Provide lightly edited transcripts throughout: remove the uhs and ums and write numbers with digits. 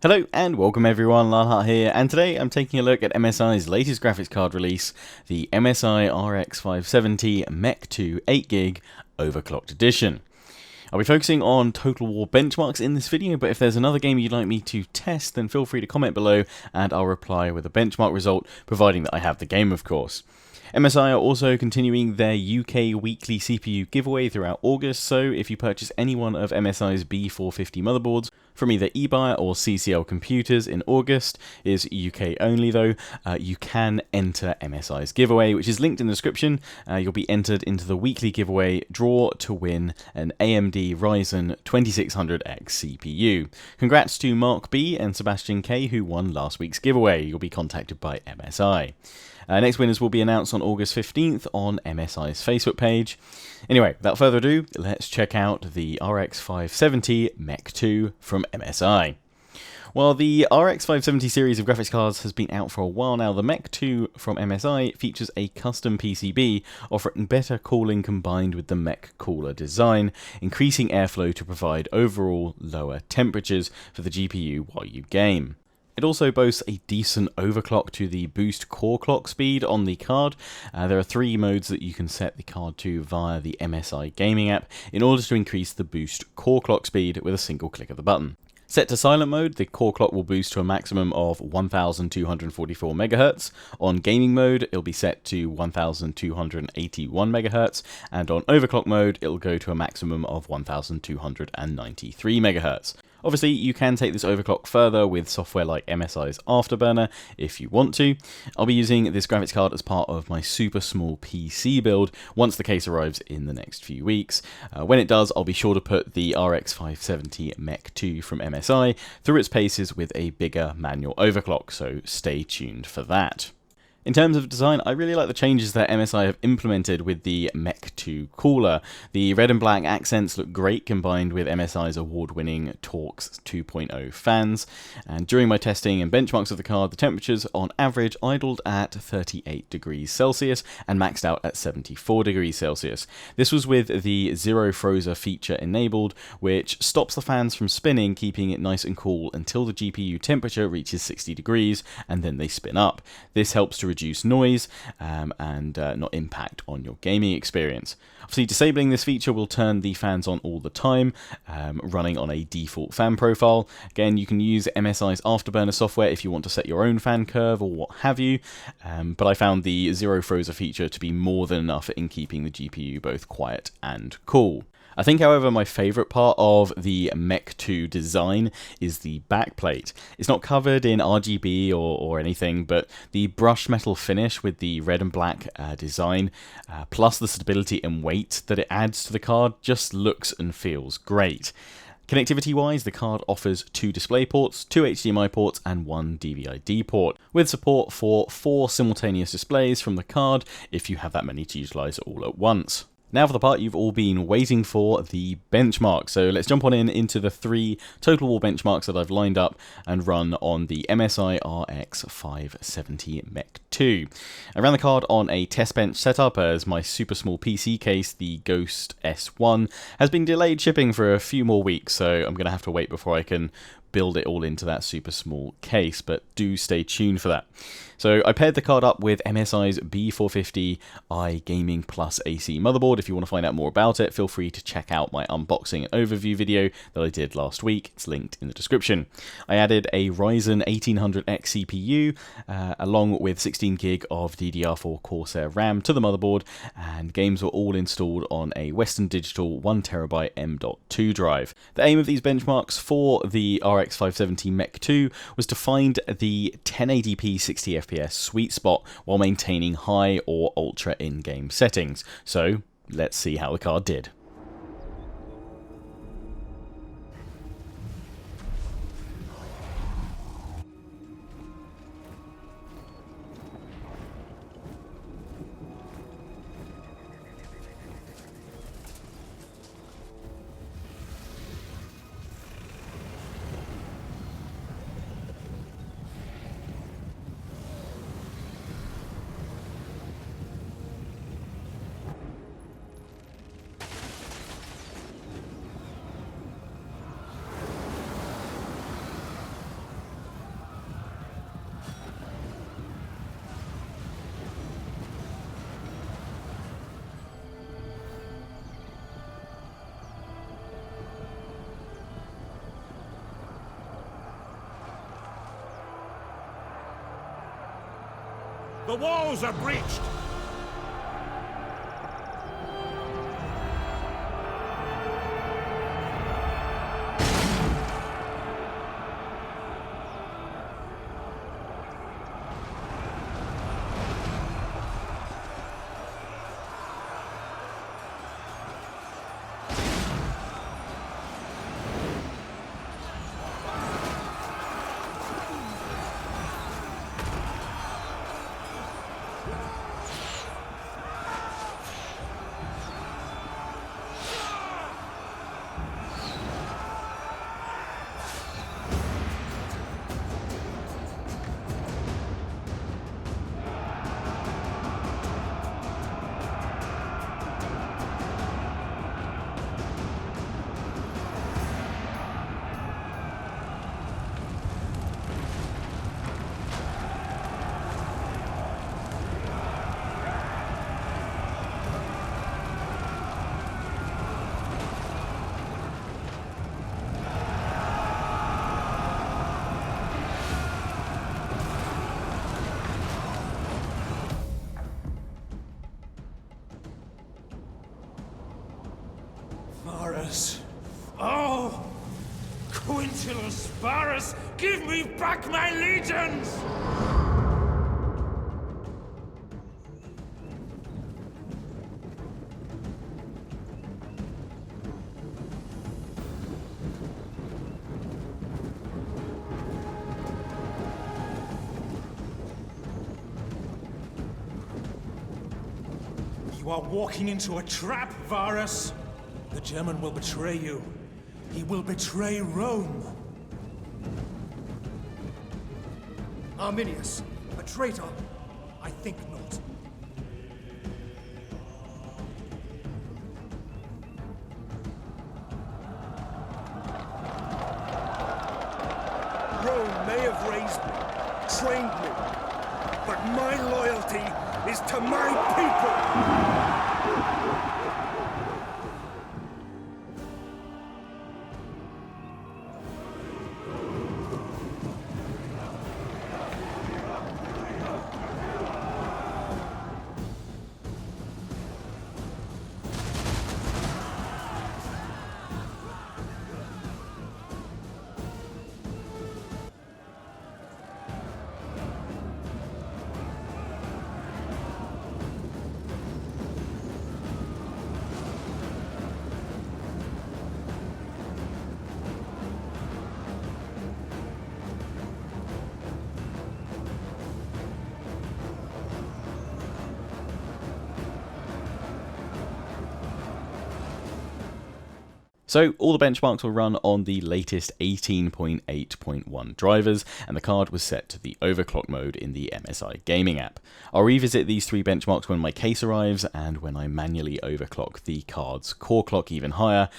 Hello and welcome everyone, Lionheart here, and today I'm taking a look at MSI's latest graphics card release, the MSI RX570 MECH 2 8GB Overclocked Edition. I'll be focusing on Total War benchmarks in this video, but if there's another game you'd like me to test, then feel free to comment below and I'll reply with a benchmark result, providing that I have the game of course. MSI are also continuing their UK weekly CPU giveaway throughout August, so if you purchase any one of MSI's B450 motherboards from either eBuyer or CCL Computers in August, is UK only though, you can enter MSI's giveaway, which is linked in the description. You'll be entered into the weekly giveaway draw to win an AMD Ryzen 2600X CPU. Congrats to Mark B and Sebastian K who won last week's giveaway. You'll be contacted by MSI. Next winners will be announced on August 15th on MSI's Facebook page. Anyway, without further ado, let's check out the RX570 MECH 2 from MSI. While the RX570 series of graphics cards has been out for a while now, the MECH 2 from MSI features a custom PCB offering better cooling combined with the MECH cooler design, increasing airflow to provide overall lower temperatures for the GPU while you game. It also boasts a decent overclock to the boost core clock speed on the card. There are 3 modes that you can set the card to via the MSI gaming app in order to increase the boost core clock speed with a single click of the button. Set to silent mode, the core clock will boost to a maximum of 1244 MHz. On gaming mode, it'll be set to 1281 MHz, and on overclock mode, it'll go to a maximum of 1293 MHz. Obviously, you can take this overclock further with software like MSI's Afterburner if you want to. I'll be using this graphics card as part of my super small PC build once the case arrives in the next few weeks. When it does, I'll be sure to put the RX570 MECH 2 from MSI through its paces with a bigger manual overclock, so stay tuned for that. In terms of design, I really like the changes that MSI have implemented with the MECH 2 cooler. The red and black accents look great combined with MSI's award-winning Torx 2.0 fans. And during my testing and benchmarks of the card, the temperatures on average idled at 38 degrees Celsius and maxed out at 74 degrees Celsius. This was with the Zero Frozer feature enabled, which stops the fans from spinning, keeping it nice and cool until the GPU temperature reaches 60 degrees, and then they spin up. This helps to reduce noise and not impact on your gaming experience. Obviously, disabling this feature will turn the fans on all the time, running on a default fan profile. Again, you can use MSI's Afterburner software if you want to set your own fan curve or what have you, but I found the Zero Frozer feature to be more than enough in keeping the GPU both quiet and cool. I think, however, my favourite part of the MECH 2 design is the backplate. It's not covered in RGB or anything, but the brushed metal finish with the red and black design, plus the stability and weight that it adds to the card, just looks and feels great. Connectivity-wise, the card offers 2 display ports, 2 HDMI ports, and 1 DVI-D port, with support for 4 simultaneous displays from the card if you have that many to utilise all at once. Now for the part you've all been waiting for, the benchmark. So let's jump on into the 3 Total War benchmarks that I've lined up and run on the MSI RX570 MECH 2. I ran the card on a test bench setup as my super small PC case, the Ghost S1, has been delayed shipping for a few more weeks, so I'm going to have to wait before I can build it all into that super small case, but do stay tuned for that. So I paired the card up with MSI's B450i Gaming Plus AC motherboard. If you want to find out more about it, feel free to check out my unboxing and overview video that I did last week. It's linked in the description. I added a Ryzen 1800X CPU along with 16GB of DDR4 Corsair RAM to the motherboard, and games were all installed on a Western Digital 1TB M.2 drive. The aim of these benchmarks for the RX570 MECH 2 was to find the 1080p 60fps sweet spot while maintaining high or ultra in-game settings. So let's see how the card did. The walls are breached! Varus. Oh! Quintilus Varus, give me back my legions! You are walking into a trap, Varus. The German will betray you. He will betray Rome. Arminius, a traitor? I think not. Rome may have raised me, trained me, but my loyalty is to my people! So all the benchmarks were run on the latest 18.8.1 drivers, and the card was set to the overclock mode in the MSI gaming app. I'll revisit these three benchmarks when my case arrives and when I manually overclock the card's core clock even higher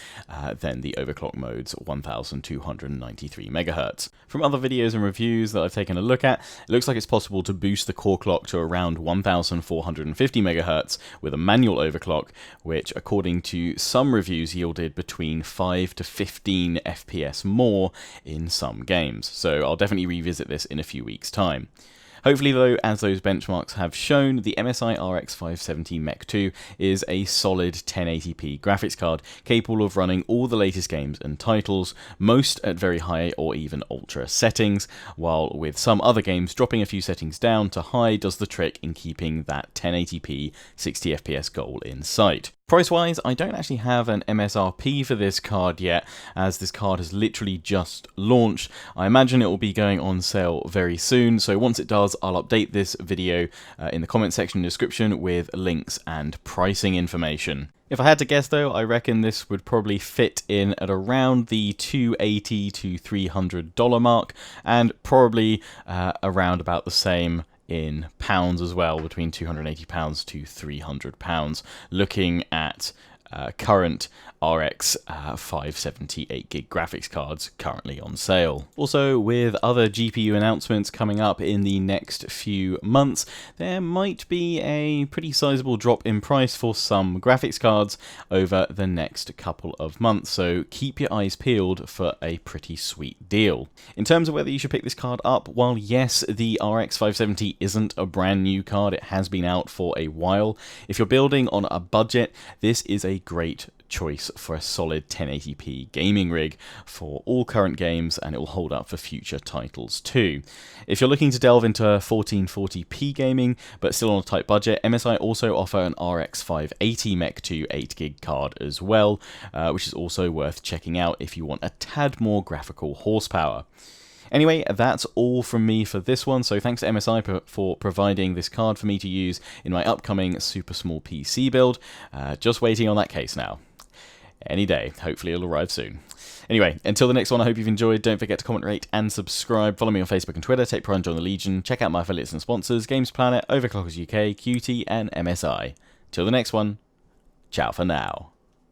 than the overclock mode's 1293 MHz. From other videos and reviews that I've taken a look at, it looks like it's possible to boost the core clock to around 1450 MHz with a manual overclock, which according to some reviews yielded between 5 to 15 FPS more in some games. So I'll definitely revisit this in a few weeks' time. Hopefully though, as those benchmarks have shown, the MSI RX570 MECH is a solid 1080p graphics card capable of running all the latest games and titles, most at very high or even ultra settings, while with some other games dropping a few settings down to high does the trick in keeping that 1080p 60fps goal in sight. Price-wise, I don't actually have an MSRP for this card yet, as this card has literally just launched. I imagine it will be going on sale very soon, so once it does, I'll update this video in the comment section and description with links and pricing information. If I had to guess though, I reckon this would probably fit in at around the $280 to $300 mark, and probably around about the same in pounds as well, between £280 to £300, looking at current RX 570 8GB graphics cards currently on sale. Also, with other GPU announcements coming up in the next few months, there might be a pretty sizable drop in price for some graphics cards over the next couple of months, so keep your eyes peeled for a pretty sweet deal. In terms of whether you should pick this card up, while yes, the RX 570 isn't a brand new card, it has been out for a while. If you're building on a budget, this is a great choice for a solid 1080p gaming rig for all current games, and it will hold up for future titles too. If you're looking to delve into 1440p gaming but still on a tight budget, MSI also offer an RX 580 MECH 2 8GB card as well, which is also worth checking out if you want a tad more graphical horsepower. Anyway, that's all from me for this one, so thanks to MSI for providing this card for me to use in my upcoming super small PC build. Just waiting on that case now. Any day. Hopefully it'll arrive soon. Anyway, until the next one, I hope you've enjoyed. Don't forget to comment, rate, and subscribe. Follow me on Facebook and Twitter. Take pride and join the Legion. Check out my affiliates and sponsors, Games Planet, Overclockers UK, QT, and MSI. Till the next one, ciao for now.